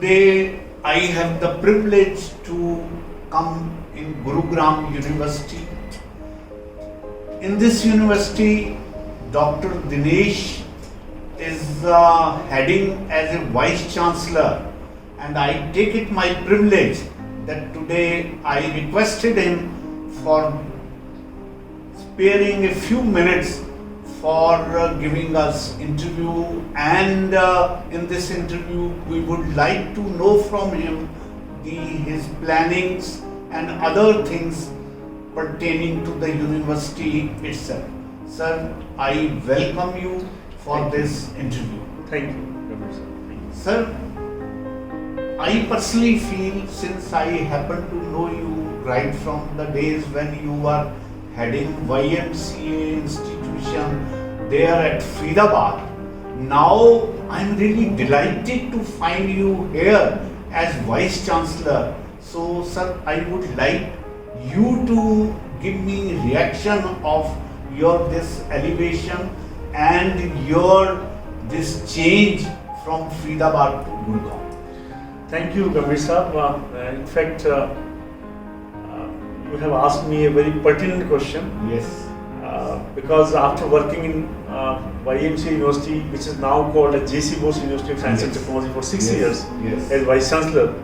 Today I have the privilege to come in Gurugram University. In this university, Dr. Dinesh is heading as a Vice Chancellor, and I take it my privilege that today I requested him for sparing a few minutes for giving us interview, and in this interview we would like to know from him his plannings and other things pertaining to the university itself. Sir, I welcome you for this interview. Thank you. Sir, I personally feel, since I happen to know you right from the days when you were heading YMCA institution there at Faridabad, now I'm really delighted to find you here as Vice Chancellor. So sir, I would like you to give me reaction of your this elevation and your this change from Faridabad to Gurgaon. Thank you, Gambhir Sahab. In fact, you have asked me a very pertinent question. Yes. Because after working in YMCA University, which is now called as JC Bose University of Science and Technology for 6 years as Vice Chancellor,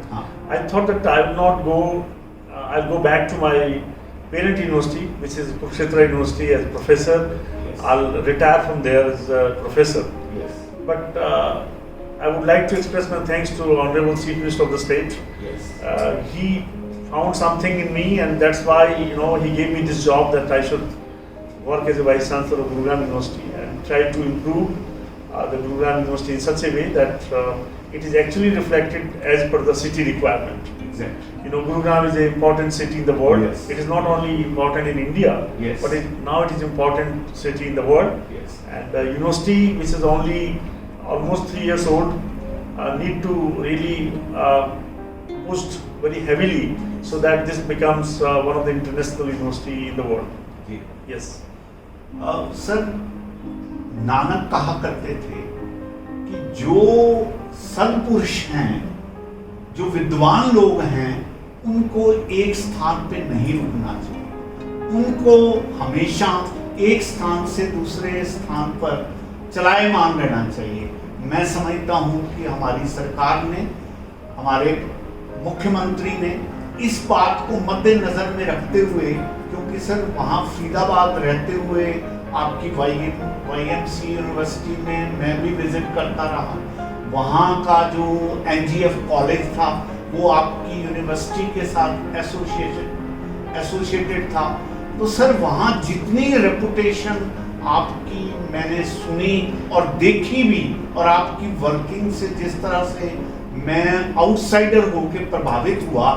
I thought that I will not go, I'll go back to my parent university, which is Kurukshetra University, as a professor. I'll retire from there as a professor. But I would like to express my thanks to Honorable Chief Minister of the state. He found something in me, and that's why he gave me this job that I should work as a Vice Chancellor of Gurugram University and try to improve the Gurugram University in such a way that it is actually reflected as per the city requirement. Exactly. Gurugram is an important city in the world. Yes. It is not only important in India, but now it is important city in the world. And the university, which is only almost 3 years old, need to really push very heavily so that this becomes one of the international university in the world. Yes. Sir, Nanak कहा करते थे कि जो सत्पुरुष हैं, जो विद्वान लोग हैं, उनको एक स्थान पे नहीं रुकना चाहिए, उनको हमेशा एक स्थान से दूसरे स्थान पर चलायमान रहना चाहिए। मैं समझता हूँ कि हमारी सरकार ने, हमारे मुख्यमंत्री ने इस बात को मद्देनजर में रखते हुए, क्योंकि सर वहाँ फरीदाबाद रहते हुए आपकी YMCA यूनिवर्सिटी में मैं भी विजिट करता रहा, वहाँ का जो NGF कॉलेज था वो आपकी यूनिवर्सिटी के साथ एसोसिएटेड था। तो सर वहाँ जितनी रेपुटेशन आपकी मैंने सुनी और देखी भी, और आपकी वर्किंग से जिस तरह से मैं आउटसाइडर होकर प्रभावित हुआ,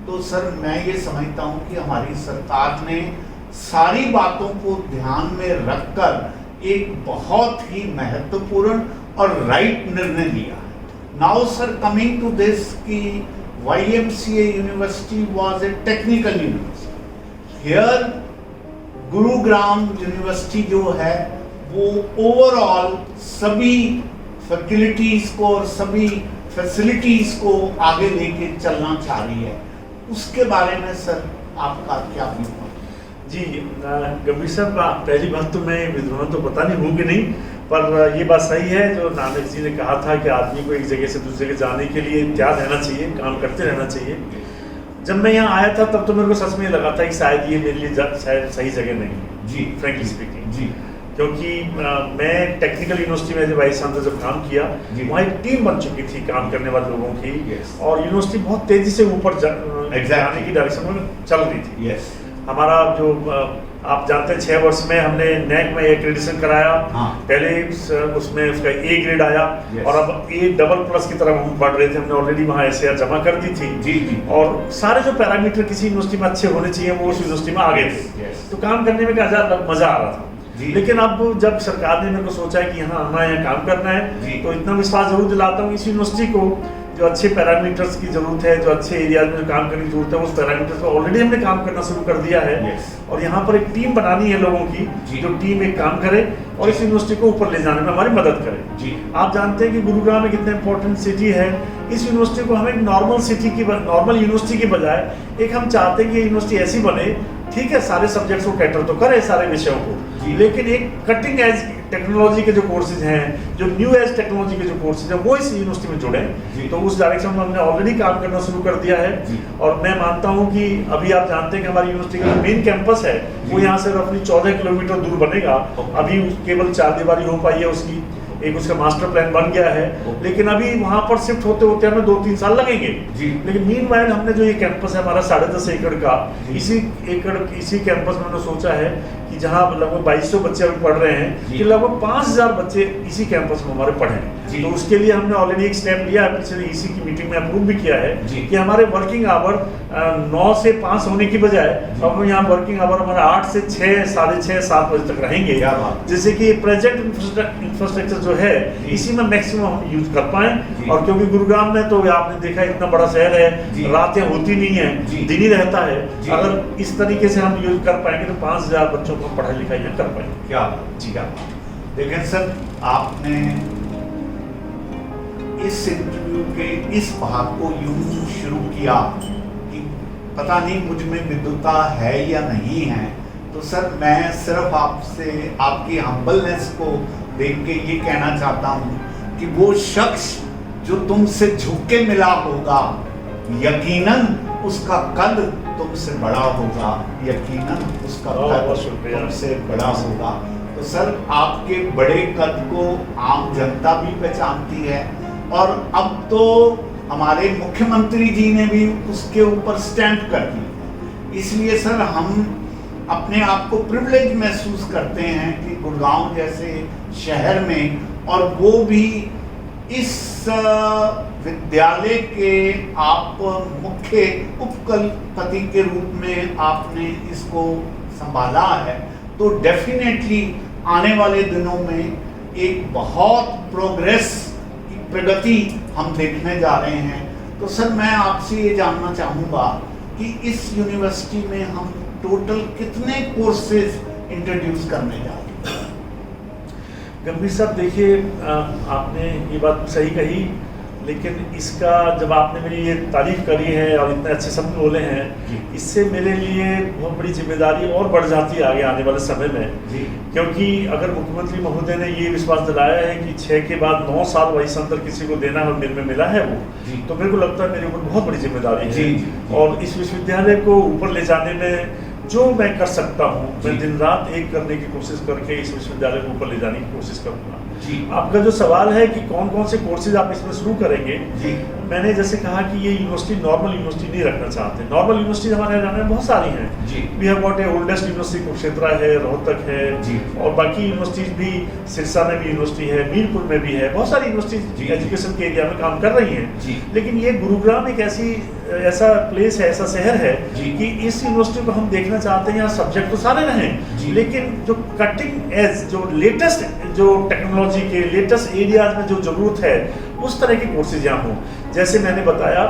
तो सर मैं ये समझता हूँ कि हमारी सरकार ने सारी बातों को ध्यान में रखकर एक बहुत ही महत्वपूर्ण और राइट निर्णय लिया है। Now sir, coming to this कि YMCA university was a technical university, here Gurugram university जो है वो ओवरऑल सभी फैकल्टीज को और सभी फैसिलिटीज को आगे लेके चलना चाह रही है, उसके बारे में सर आपका क्या व्यू है? जी गंभीर साहब, पहली बात तो मैं विद्वान तो पता नहीं हूँ कि नहीं, पर ये बात सही है जो नानक जी ने कहा था कि आदमी को एक जगह से दूसरी जगह जाने के लिए तैयार रहना चाहिए, काम करते रहना चाहिए। जब मैं यहाँ आया था तब तो मेरे को सच में लगा था कि शायद ये मेरे लिए शायद सही जगह नहीं है जी, फ्रेंकली स्पीकिंग जी, क्योंकि मैं टेक्निकल यूनिवर्सिटी में जब वाइस चांसलर जब काम किया, वहाँ एक टीम बन चुकी थी काम करने वाले लोगों की, और यूनिवर्सिटी बहुत तेजी से ऊपर जाने की डायरेक्शन में चल रही थी। हमारा जो आप जानते हैं 6 वर्ष में हमने NAAC में एक्रेडिटेशन कराया, पहले उसमें उसका A ग्रेड आया, और अब A++ की तरफ हम बढ़ रहे थे। हमने ऑलरेडी वहाँ SAR जमा कर दी थी, और सारे जो पैरामीटर किसी यूनिवर्सिटी में अच्छे होने चाहिए वो उस यूनिवर्सिटी में आ गए थे, तो काम करने में मजा आ रहा था। लेकिन अब जब सरकार ने मेरे को सोचा है कि यहाँ आना है, काम करना है, तो इतना विश्वास जरूर दिलाता हूँ इस यूनिवर्सिटी को जो अच्छे पैरामीटर्स की जरूरत है, जो अच्छे एरियाज में काम करने की जरूरत है, उस पैरामीटर्स पर ऑलरेडी हमने काम करना शुरू कर दिया है। और यहाँ पर एक टीम बनानी है लोगों की, जो टीम एक काम करे और इस यूनिवर्सिटी को ऊपर ले जाने में हमारी मदद करे। आप जानते हैं कि गुरुग्राम एक इतना इंपॉर्टेंट सिटी है, इस यूनिवर्सिटी को हम एक नॉर्मल यूनिवर्सिटी की बजाय एक हम चाहते हैं कि यूनिवर्सिटी ऐसी बने, ठीक है सारे सब्जेक्ट्स को कैटर तो करे, सारे विषयों को, लेकिन एक कटिंग एज टेक्नोलॉजी के जो कोर्सेज हैं, जो न्यू एज टेक्नोलॉजी के जो कोर्सेज हैं, वो इस यूनिवर्सिटी में जुड़े। तो उस डायरेक्शन में हमने ऑलरेडी काम करना शुरू कर दिया है। और मैं मानता हूं कि अभी आप जानते हैं कि हमारी यूनिवर्सिटी का मेन कैंपस है वो यहाँ से रफली 14 किलोमीटर दूर बनेगा। अभी केवल 4 दीवारी हो पाई है उसकी, एक उसका मास्टर प्लान बन गया है, लेकिन अभी वहां पर शिफ्ट होते होते हमें 2-3 साल लगेंगे। लेकिन मीनवाइल हमने जो ये कैंपस है हमारा 10.5 एकड़ का, इसी कैंपस में हमने सोचा है कि जहां लगभग 2200 बच्चे अभी पढ़ रहे हैं, कि लगभग 5000 बच्चे इसी कैंपस में हमारे पढ़ें। तो उसके लिए हमने ऑलरेडी एक स्टेप लिया है, पिछले इसी की मीटिंग में अप्रूव भी किया है कि हमारे वर्किंग आवर 9 से 5 होने की बजाय अब यहाँ वर्किंग आवर हमारा 8 से 6, 6:30, 7 बजे तक रहेंगे, जिससे कि प्रेजेंट इंफ्रास्ट्रक्चर जो है इसी में मैक्सिमम हम यूज कर पाए। और क्योंकि गुरुग्राम में तो आपने देखा इतना बड़ा शहर है, रातें होती नहीं है, दिन ही रहता है। अगर इस तरीके से हम यूज कर पाएंगे तो 5000 बच्चों को पढ़ाई लिखाई यहाँ कर पाएंगे। क्या देखें सर, आपने इस इंटरव्यू के इस भाग को यूं शुरू किया कि पता नहीं मुझ में विद्वता है या नहीं है, तो सर मैं सिर्फ आपसे आपकी हम्बलनेस को देख के ये कहना चाहता हूँ कि वो शख्स जो तुमसे झुक के मिला होगा, यकीनन उसका कद तुमसे बड़ा होगा, यकीनन उसका कद तुमसे बड़ा होगा। तो सर आपके बड़े कद को आम जनता भी पहचानती है, और अब तो हमारे मुख्यमंत्री जी ने भी उसके ऊपर स्टैंप कर दी। इसलिए सर हम अपने आप को प्रिविलेज महसूस करते हैं कि गुड़गांव जैसे शहर में, और वो भी इस विद्यालय के आप मुख्य उपकुलपति के रूप में आपने इसको संभाला है, तो डेफिनेटली आने वाले दिनों में एक बहुत प्रोग्रेस की प्रगति हम देखने जा रहे हैं। तो सर मैं आपसे ये जानना चाहूँगा कि इस यूनिवर्सिटी में हम टोटल कितने कोर्सेज इंट्रोड्यूस करने जा रहे हैं? गंभीर साहब देखिए, आपने ये बात सही कही, लेकिन इसका जब आपने मेरी ये तारीफ करी है और इतने अच्छे शब्द बोले हैं, इससे मेरे लिए बहुत बड़ी जिम्मेदारी और बढ़ जाती है आगे आने वाले समय में। क्योंकि अगर मुख्यमंत्री महोदय ने ये विश्वास दिलाया है कि 6 के बाद 9 साल वही अंतर किसी को देना है और मेरे में मिला है वो, तो मेरे को लगता है मेरे ऊपर बहुत बड़ी जिम्मेदारी है। और इस विश्वविद्यालय को ऊपर ले जाने में जो मैं कर सकता हूँ, मैं दिन रात एक करने की कोशिश करके इस विश्वविद्यालय को ऊपर ले जाने की कोशिश करूँगा। आपका जो सवाल है कि कौन कौन से कोर्सेज आप इसमें शुरू करेंगे, मैंने जैसे कहा कि ये यूनिवर्सिटी नॉर्मल यूनिवर्सिटी नहीं रखना चाहते। नॉर्मल यूनिवर्सिटी हमारे हरियाणा में बहुत सारी हैं। We have got a oldest university Kurukshetra है, रोहतक है, और बाकी यूनिवर्सिटीज भी, सिरसा में भी यूनिवर्सिटी है, मीरपुर में भी है, बहुत सारी यूनिवर्सिटी एजुकेशन के एरिया में काम कर रही हैं। लेकिन ये गुरुग्राम एक ऐसा प्लेस है, ऐसा शहर है कि इस यूनिवर्सिटी को हम देखना चाहते हैं। यहाँ सब्जेक्ट तो सारे रहें, लेकिन जो कटिंग एज, जो लेटेस्ट, जो टेक्नोलॉजी के लेटेस्ट एरियाज में जो जरूरत है, उस तरह के कोर्सेज यहाँ हों। जैसे मैंने बताया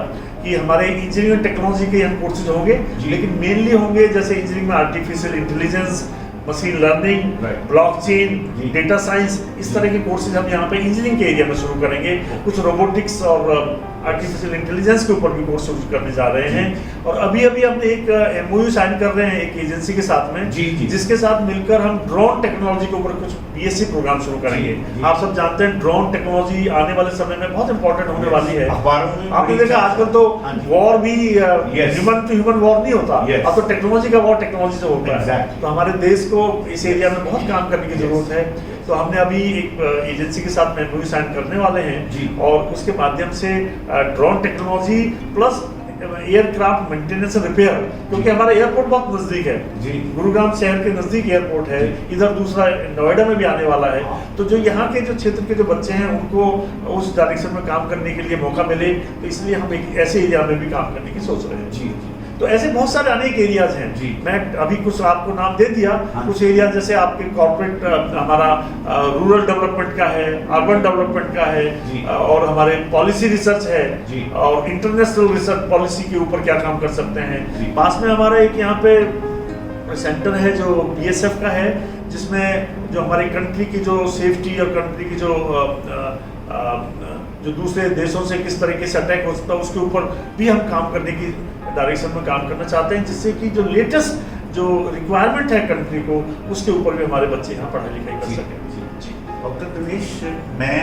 कि हमारे इंजीनियरिंग टेक्नोलॉजी के यहाँ कोर्सेज होंगे, लेकिन मेनली होंगे जैसे इंजीनियरिंग में artificial intelligence, machine learning, blockchain, data science, इस तरह के कोर्सेज हम यहाँ पे इंजीनियरिंग के एरिया में शुरू करेंगे। कुछ रोबोटिक्स और आर्टिफिशियल इंटेलिजेंस के ऊपर भी कोर्स शुरू करने जा रहे हैं। और अभी हमने एक MOU साइन कर रहे हैं एक एजेंसी के साथ में, जिसके साथ मिलकर हम ड्रोन टेक्नोलॉजी के ऊपर कुछ BSc प्रोग्राम शुरू करेंगे। आप सब जानते हैं ड्रोन टेक्नोलॉजी आने वाले समय में बहुत इंपॉर्टेंट होने वाली है। आपने देखा आजकल तो वॉर भी ह्यूमन टू ह्यूमन वॉर नहीं होता, अब तो टेक्नोलॉजी का वॉर टेक्नोलॉजी से होता है। तो हमारे देश को इस एरिया में बहुत काम करने की जरूरत है। तो हमने अभी एक एजेंसी के साथ MOU साइन करने वाले हैं, और उसके माध्यम से drone technology plus aircraft maintenance and repair, क्योंकि हमारा एयरपोर्ट बहुत नजदीक है, गुरुग्राम शहर के नजदीक एयरपोर्ट है, इधर दूसरा नोएडा में भी आने वाला है। तो जो यहाँ के जो क्षेत्र के जो बच्चे हैं उनको उस डायरेक्शन में काम करने के लिए मौका मिले, तो इसलिए हम एक ऐसे एरिया में भी काम करने की सोच रहे हैं। तो ऐसे बहुत सारे अनेक एरियाज हैं। जी। मैं अभी कुछ आपको नाम दे दिया। हाँ। कुछ एरिया जैसे आपके कॉर्पोरेट हमारा रूरल डेवलपमेंट का है, अर्बन डेवलपमेंट का जी। है, और हमारे पॉलिसी रिसर्च जी। है, और इंटरनेशनल रिसर्च पॉलिसी के ऊपर क्या काम कर सकते जी। हैं। पास में हमारा एक यहाँ पे सेंटर है जो BSF का है, जिसमें जो हमारी कंट्री की जो सेफ्टी और कंट्री की जो दूसरे देशों से किस तरीके से अटैक हो सकता है उसके ऊपर भी हम काम करने की डायरेक्शन में काम करना चाहते हैं, जिससे कि जो लेटेस्ट जो रिक्वायरमेंट है कंट्री को उसके ऊपर भी हमारे बच्चे यहाँ पढ़ाई लिखाई कर सकें। डॉक्टर दिनेश, मैं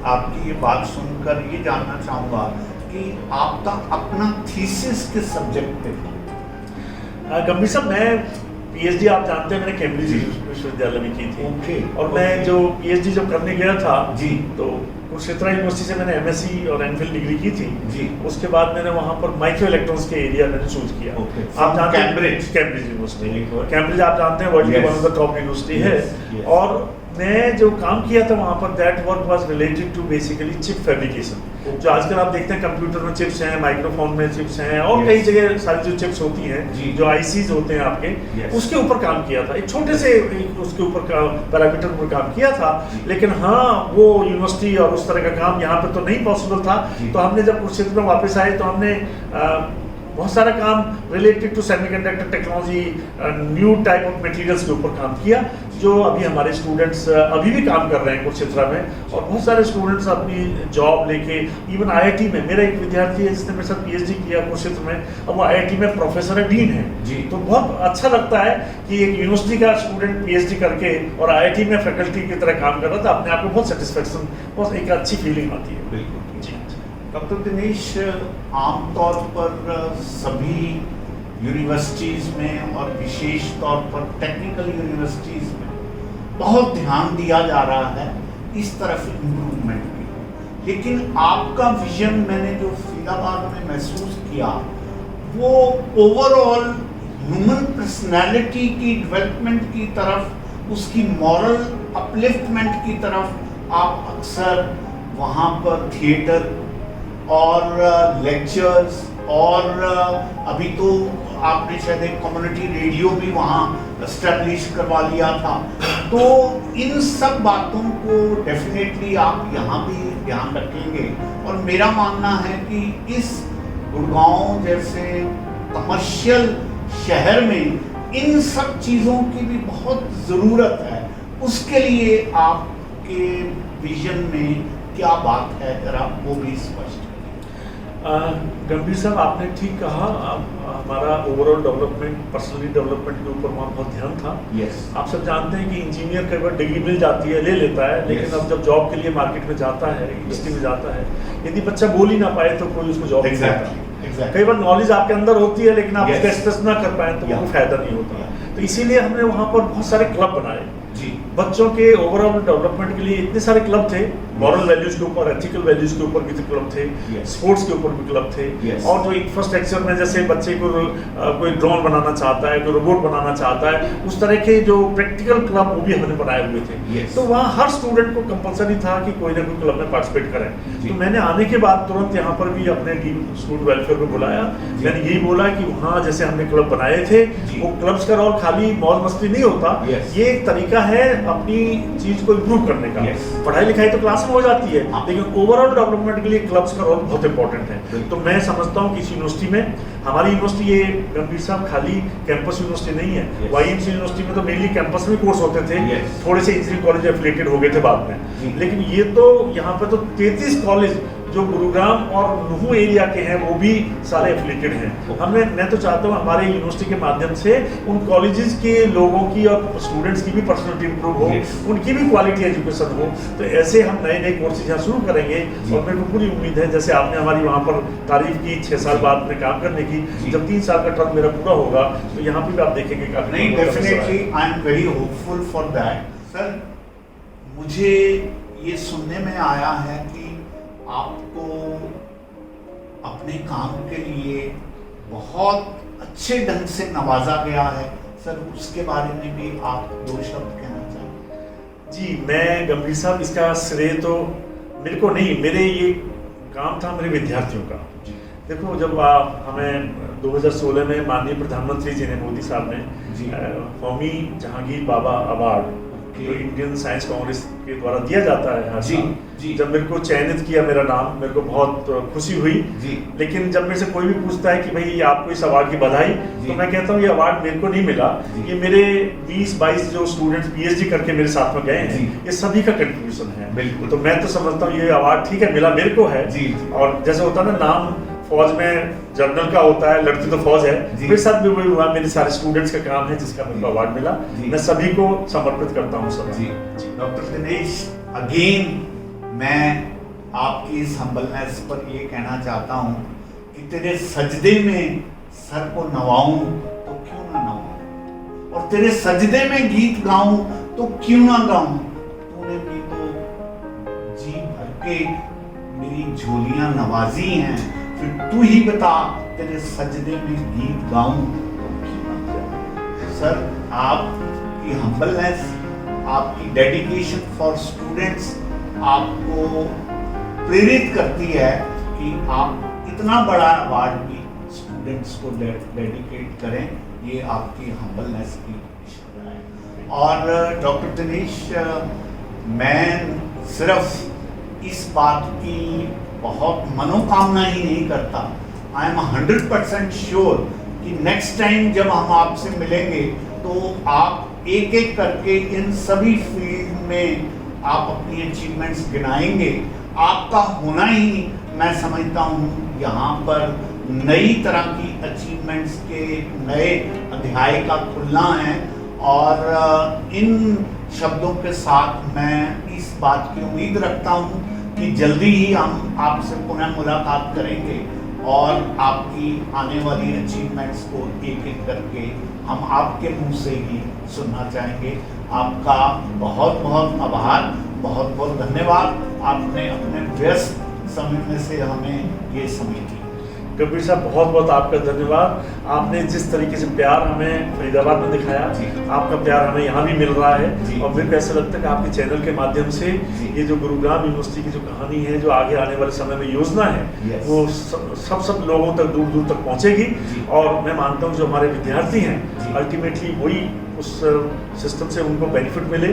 आपकी ये बात सुनकर ये जानना चाहूँगा कि आपका अपना थीसिस किस सब्जेक्ट पे था? गंभीर साहब, मैं PhD आप जानते हैं मैंने कैम्ब्रिज विश्वविद्यालय में की थी। ओके। और मैं जो PhD जब करने गया था जी। तो कुरुक्षेत्र यूनिवर्सिटी से मैंने MSc और MPhil डिग्री की थी। जी। उसके बाद मैंने वहाँ पर माइक्रो इलेक्ट्रॉनिक्स के एरिया मैंने चूज किया। ओके। आप जानते हैं Cambridge. Cambridge university. Very good. Cambridge आप जानते हैं वर्ल्ड की Yes. One of the top university है। Yes, yes. और मैं जो काम किया था वहाँ पर that work was related to basically chip fabrication. जो आजकल आप देखते हैं कंप्यूटर में चिप्स हैं, माइक्रोफोन में चिप्स हैं, और Yes. कई जगह सारी जो चिप्स होती हैं, जी। जो ICs होते हैं आपके, Yes. उसके ऊपर काम किया था। एक छोटे से उसके ऊपर पैरामीटर पर काम किया था। जी। लेकिन हाँ, वो यूनिवर्सिटी और उस तरह का काम यहाँ पे तो नहीं पॉसिबल था। जी। तो हमने जब कुरुक्षेत्र में वापस आए तो हमने बहुत सारा काम related to semiconductor technology, new type of materials के ऊपर काम किया, जो अभी हमारे स्टूडेंट्स अभी भी काम कर रहे हैं कुरुक्षेत्र में। और बहुत सारे स्टूडेंट्स अपनी जॉब लेके, इवन IIT में मेरा एक विद्यार्थी है जिसने मेरे साथ PhD किया कुरुक्षेत्र में, अब वो IIT में प्रोफेसर है, डीन है। जी। तो बहुत अच्छा लगता है कि एक यूनिवर्सिटी का स्टूडेंट PhD करके और IIT में फैकल्टी की तरह काम कर रहा था, अपने आप को बहुत सेटिस्फेक्शन, बहुत एक अच्छी फीलिंग आती है। बिल्कुल। जी। डॉक्टर दिनेश, आमतौर पर सभी यूनिवर्सिटीज़ में और विशेष तौर पर टेक्निकल यूनिवर्सिटीज़ में बहुत ध्यान दिया जा रहा है इस तरफ इम्प्रूवमेंट की, लेकिन आपका विजन मैंने जो फरीदाबाद में महसूस किया वो ओवरऑल ह्यूमन पर्सनैलिटी की डेवलपमेंट की तरफ, उसकी मॉरल अपलिफ्टमेंट की तरफ आप अक्सर वहाँ पर थिएटर और लेक्चर्स और अभी तो आपने शायद एक कम्युनिटी रेडियो भी वहाँ एस्टेब्लिश करवा लिया था। तो इन सब बातों को डेफिनेटली आप यहाँ भी ध्यान रखेंगे, और मेरा मानना है कि इस गुड़गांव जैसे कमर्शियल शहर में इन सब चीज़ों की भी बहुत ज़रूरत है। उसके लिए आपके विजन में क्या बात है, जरा वो भी स्पष्ट। गंभीर साहब, आपने ठीक कहा। हमारा ओवरऑल डेवलपमेंट, पर्सनली डेवलपमेंट के ऊपर वहाँ बहुत ध्यान था। Yes. आप सब जानते हैं कि इंजीनियर कई बार डिग्री मिल जाती है, ले लेता है, लेकिन Yes. अब जब जॉब के लिए मार्केट में जाता है, इंडस्ट्री में जाता है, यदि बच्चा बोल ही ना पाए तो कोई उसको जॉब नहीं देता। कई बार नॉलेज आपके अंदर होती है लेकिन आप Yes. उसका एक्सप्रेस ना कर पाए तो कोई फायदा नहीं होता। तो इसीलिए हमने वहाँ पर बहुत सारे क्लब बनाए जी। बच्चों के ओवरऑल डेवलपमेंट के लिए। इतने सारे क्लब थे, मॉरल वैल्यूज के ऊपर, एथिकल वैल्यूज के ऊपर भी क्लब थे, Yes. स्पोर्ट्स के ऊपर भी क्लब थे, Yes. और जो इंफ्रास्ट्रक्चर में जैसे बच्चे को कोई ड्रोन बनाना चाहता है, कोई रोबोट बनाना चाहता है, उस तरह के जो प्रैक्टिकल क्लब वो भी हमने बनाए हुए थे। Yes. तो वहाँ हर स्टूडेंट को कंपलसरी था कि कोई ना कोई क्लब में पार्टिसिपेट करें। जी। तो मैंने आने के बाद तुरंत यहाँ पर भी अपने डीन स्टूडेंट वेलफेयर को बुलाया। जी। मैंने यही बोला कि वहाँ जैसे हमने क्लब बनाए थे, जी। वो क्लब्स का रोल खाली मौज मस्ती नहीं होता। Yes. ये एक तरीका है अपनी चीज को इम्प्रूव करने का। Yes. पढ़ाई लिखाई तो क्लास में हो जाती है, हाँ। लेकिन ओवरऑल डेवलपमेंट के लिए क्लब्स का रोल बहुत इंपॉर्टेंट है। बिल्कुल। तो मैं समझता हूँ कि इस यूनिवर्सिटी में, हमारी यूनिवर्सिटी ये गंभीर साहब खाली कैंपस यूनिवर्सिटी नहीं है। Yes. YMCA यूनिवर्सिटी में तो मेनली कैंपस में कोर्स होते थे। Yes. थोड़े से इंजीनियरिंग कॉलेज एफिलिएटेड हो गए थे बाद में, जी। लेकिन ये तो यहाँ पे तो 33 कॉलेज जो गुरुग्राम और नुहू एरिया के हैं वो भी सारे एफिलिएटेड हैं। मैं तो चाहता हूँ हमारे यूनिवर्सिटी के माध्यम से उन कॉलेजेस के लोगों की और स्टूडेंट्स की भी पर्सनैलिटी इंप्रूव हो, Yes. उनकी भी क्वालिटी एजुकेशन हो। तो ऐसे हम नए नए कोर्सेज यहाँ शुरू करेंगे, और मेरे को पूरी उम्मीद है, जैसे आपने हमारी वहाँ पर तारीफ की 6 साल बाद में काम करने की, जी। जब 3 साल का टर्म मेरा पूरा होगा तो यहाँ पे भी आप देखेंगे काफी नहीं, बहुत अच्छा डेफिनेटली है। I am very hopeful for that. Sir, मुझे ये सुनने में आया है कि आपको अपने काम के लिए बहुत अच्छे ढंग से नवाजा गया है। सर, उसके बारे में भी आप 2 शब्द कहना चाहें? जी, मैं गंभीर साहब इसका श्रेय तो मेरे को नहीं, मेरे ये काम था मेरे विद्यार्थियों का। देखो, जब हमें 2016 में माननीय प्रधानमंत्री जी ने, मोदी साहब ने जी। होमी जहांगीर बाबा अवार्ड जो इंडियन साइंस कांग्रेस के द्वारा दिया जाता है हर जी, साल, जी। जब मेरे को चयनित किया मेरा नाम, मेरे को बहुत खुशी हुई। जी। लेकिन जब मेरे से कोई भी पूछता है कि भाई आपको इस अवार्ड की बधाई, तो मैं कहता हूँ ये अवार्ड मेरे को नहीं मिला, जी। ये मेरे 20-22 जो स्टूडेंट्स PhD करके मेरे साथ में गए जी। हैं, ये सभी का कंट्रीब्यूशन है। बिल्कुल। तो मैं तो समझता हूँ ये अवार्ड ठीक है मिला मेरे को है। जी। और जैसे होता है ना, नाम फौज में जनरल का होता है, लड़ती तो फौज है, जी। मेरे साथ भी वही हुआ, मेरे सारे स्टूडेंट्स का काम है जिसका मेरे को अवार्ड मिला। जी। मैं सभी को समर्पित करता हूँ सब। जी। डॉक्टर दिनेश, अगेन मैं आपकी इस हम्बलनेस पर ये कहना चाहता हूँ कि तेरे सजदे में सर को नवाऊं तो क्यों ना नवाऊं, और तेरे सजदे में गीत गाऊं तो क्यों ना गाऊं। तूने भी तो जी भर के मेरी झोलियां नवाजी हैं, फिर तू ही बता तेरे सजदे में गीत गाऊं तो क्यों ना गाऊं। सर, आपकी हम्बलनेस, आपकी डेडिकेशन फॉर स्टूडेंट्स आपको प्रेरित करती है कि आप इतना बड़ा अवार्ड भी स्टूडेंट्स को डेडिकेट करें। ये आपकी हम्बलनेस की इशारा है। और डॉक्टर दिनेश, मैं सिर्फ इस बात की बहुत मनोकामना ही नहीं करता, आई एम 100% श्योर कि नेक्स्ट टाइम जब हम आपसे मिलेंगे तो आप एक एक करके इन सभी फील्ड में आप अपनी अचीवमेंट्स गिनाएंगे। आपका होना ही, मैं समझता हूँ, यहाँ पर नई तरह की अचीवमेंट्स के नए अध्याय का खुलना है। और इन शब्दों के साथ मैं इस बात की उम्मीद रखता हूँ कि जल्दी ही हम आपसे पुनः मुलाकात करेंगे और आपकी आने वाली अचीवमेंट्स को एक एक करके हम आपके मुंह से ही सुनना चाहेंगे। आपका बहुत बहुत आभार, बहुत बहुत धन्यवाद। आपने अपने व्यस्त समय में से हमें ये समय दिया। कबीर साहब, बहुत बहुत आपका धन्यवाद। आपने जिस तरीके से प्यार हमें फरीदाबाद में दिखाया, जी। आपका प्यार हमें यहाँ भी मिल रहा जी। है। और मेरे को ऐसा लगता है कि आपके चैनल के माध्यम से जी। ये जो गुरुग्राम यूनिवर्सिटी की जो कहानी है, जो आगे आने वाले समय में योजना है, Yes। वो सब लोगों तक, दूर दूर तक पहुँचेगी। जी। और मैं मानता हूँ जो हमारे विद्यार्थी हैं, जी। अल्टीमेटली वही उस सिस्टम से उनको बेनिफिट मिले।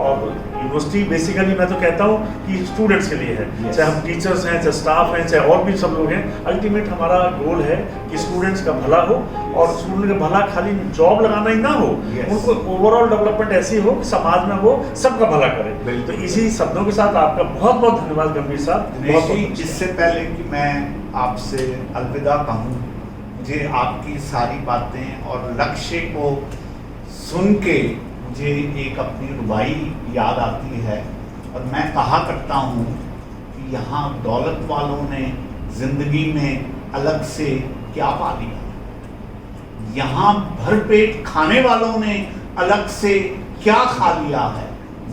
और यूनिवर्सिटी बेसिकली मैं तो कहता हूँ कि स्टूडेंट्स के लिए है। Yes। चाहे हम टीचर्स हैं, चाहे स्टाफ हैं, चाहे और भी सब लोग हैं, अल्टीमेट हमारा गोल है कि स्टूडेंट्स का भला हो। और स्टूडेंट का भला खाली जॉब लगाना ही ना हो, Yes। उनको ओवरऑल डेवलपमेंट ऐसी हो कि समाज में वो सबका भला करे। बिल्कुल। तो इसी शब्दों के साथ आपका बहुत बहुत धन्यवाद गंभीर साहब। दिनेश जी, इससे पहले कि मैं आपसे अलविदा कहूँ, मुझे आपकी सारी बातें और लक्ष्य को सुन के मुझे एक अपनी रुबाई याद आती है। और मैं कहा करता हूँ कि यहाँ दौलत वालों ने जिंदगी में अलग से क्या पा लिया, यहाँ भरपेट खाने वालों ने अलग से क्या खा लिया है।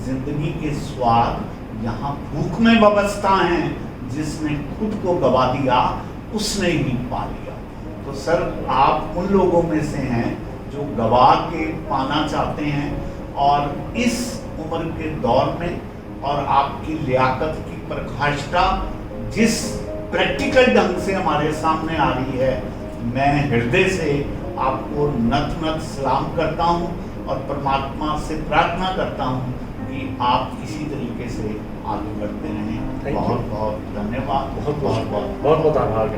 जिंदगी के स्वाद यहाँ भूख में वाबस्ता हैं, जिसने खुद को गवा दिया उसने ही पा लिया। तो सर, आप उन लोगों में से हैं जो गवा के पाना चाहते हैं। और इस उम्र के दौर में और आपकी लियाकत की प्रकाष्ठा जिस प्रैक्टिकल ढंग से हमारे सामने आ रही है, मैं हृदय से आपको नत नत सलाम करता हूँ और परमात्मा से प्रार्थना करता हूँ कि आप इसी तरीके से आगे बढ़ते रहें। बहुत बहुत धन्यवाद। बहुत बहुत आभार।